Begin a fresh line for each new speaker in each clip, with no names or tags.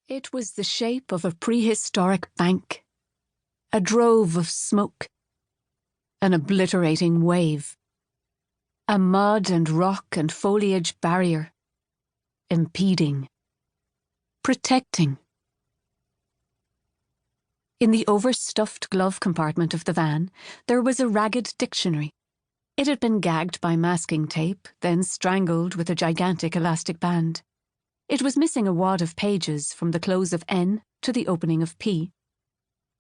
It was the shape of a prehistoric bank, a drove of smoke, an obliterating wave, a mud and rock and foliage barrier, impeding, protecting. In the overstuffed glove compartment of the van, there was a ragged dictionary. It had been gagged by masking tape, then strangled with a gigantic elastic band. It was missing a wad of pages from the close of N to the opening of P.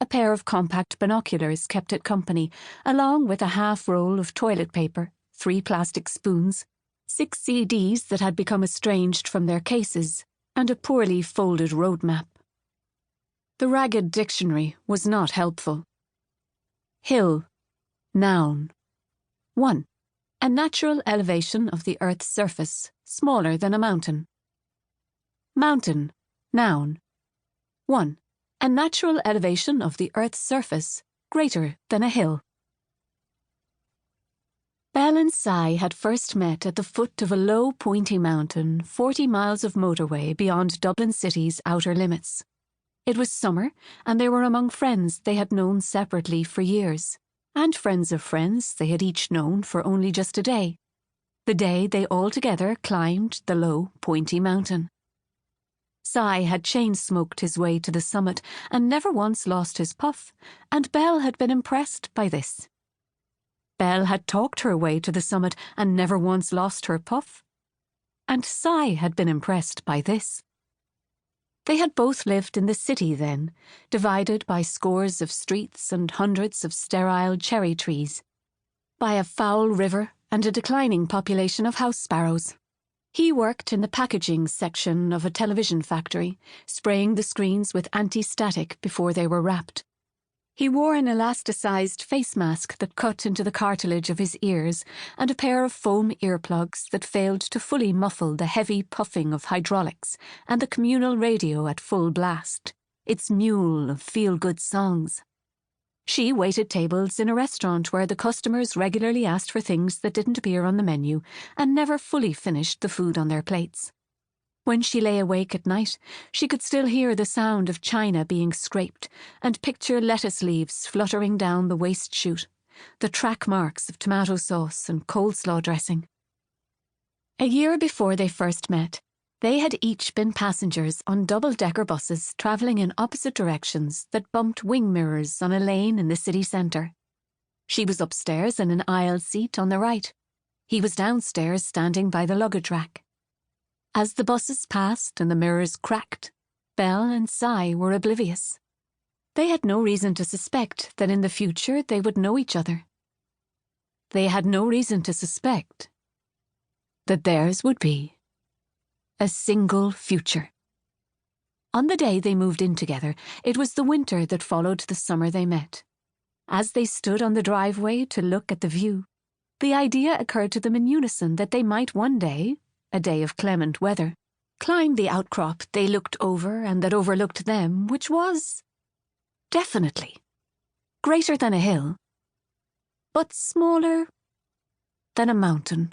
A pair of compact binoculars kept it company, along with a half roll of toilet paper, 3 plastic spoons, 6 CDs that had become estranged from their cases, and a poorly folded road map. The ragged dictionary was not helpful. Hill. Noun. 1. A natural elevation of the earth's surface, smaller than a mountain. Mountain. Noun. 1. A natural elevation of the earth's surface, greater than a hill. Belle and Cy had first met at the foot of a low, pointy mountain 40 miles of motorway beyond Dublin City's outer limits. It was summer, and they were among friends they had known separately for years, and friends of friends they had each known for only just a day. The day they all together climbed the low, pointy mountain. Cy had chain-smoked his way to the summit and never once lost his puff, and Belle had been impressed by this. Belle had talked her way to the summit and never once lost her puff, and Cy had been impressed by this. They had both lived in the city then, divided by scores of streets and hundreds of sterile cherry trees, by a foul river and a declining population of house sparrows. He worked in the packaging section of a television factory, spraying the screens with anti-static before they were wrapped. He wore an elasticized face mask that cut into the cartilage of his ears and a pair of foam earplugs that failed to fully muffle the heavy puffing of hydraulics and the communal radio at full blast, its mule of feel-good songs. She waited tables in a restaurant where the customers regularly asked for things that didn't appear on the menu and never fully finished the food on their plates. When she lay awake at night, she could still hear the sound of china being scraped and picture lettuce leaves fluttering down the waste chute, the track marks of tomato sauce and coleslaw dressing. A year before they first met, they had each been passengers on double-decker buses travelling in opposite directions that bumped wing mirrors on a lane in the city centre. She was upstairs in an aisle seat on the right. He was downstairs standing by the luggage rack. As the buses passed and the mirrors cracked, Belle and Cy were oblivious. They had no reason to suspect that in the future they would know each other. They had no reason to suspect that theirs would be a single future. On the day they moved in together, it was the winter that followed the summer they met. As they stood on the driveway to look at the view, the idea occurred to them in unison that they might one day, a day of clement weather, climb the outcrop they looked over and that overlooked them, which was, definitely, greater than a hill, but smaller than a mountain.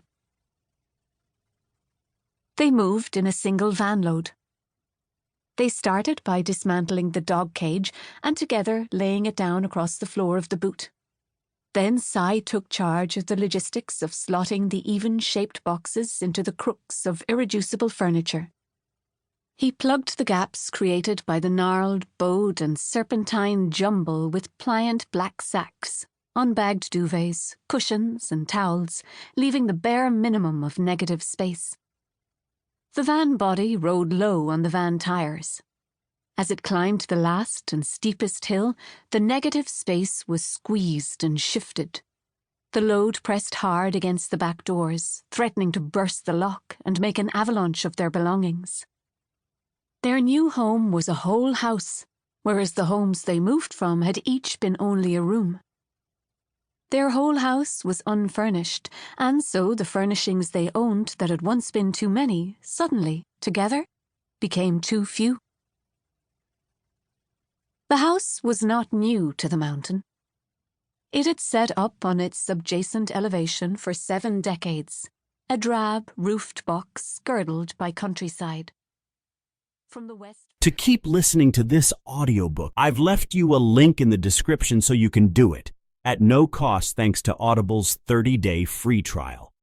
They moved in a single van load. They started by dismantling the dog cage and together laying it down across the floor of the boot. Then Cy took charge of the logistics of slotting the even-shaped boxes into the crooks of irreducible furniture. He plugged the gaps created by the gnarled, bowed and serpentine jumble with pliant black sacks, unbagged duvets, cushions and towels, leaving the bare minimum of negative space. The van body rode low on the van tires. As it climbed the last and steepest hill, the negative space was squeezed and shifted. The load pressed hard against the back doors, threatening to burst the lock and make an avalanche of their belongings. Their new home was a whole house, whereas the homes they moved from had each been only a room. Their whole house was unfurnished, and so the furnishings they owned that had once been too many, suddenly, together, became too few. The house was not new to the mountain. It had set up on its adjacent elevation for 7 decades, a drab, roofed box girdled by countryside. from the west.
To keep listening to this audiobook, I've left you a link in the description so you can do it, at no cost thanks to Audible's 30-day free trial.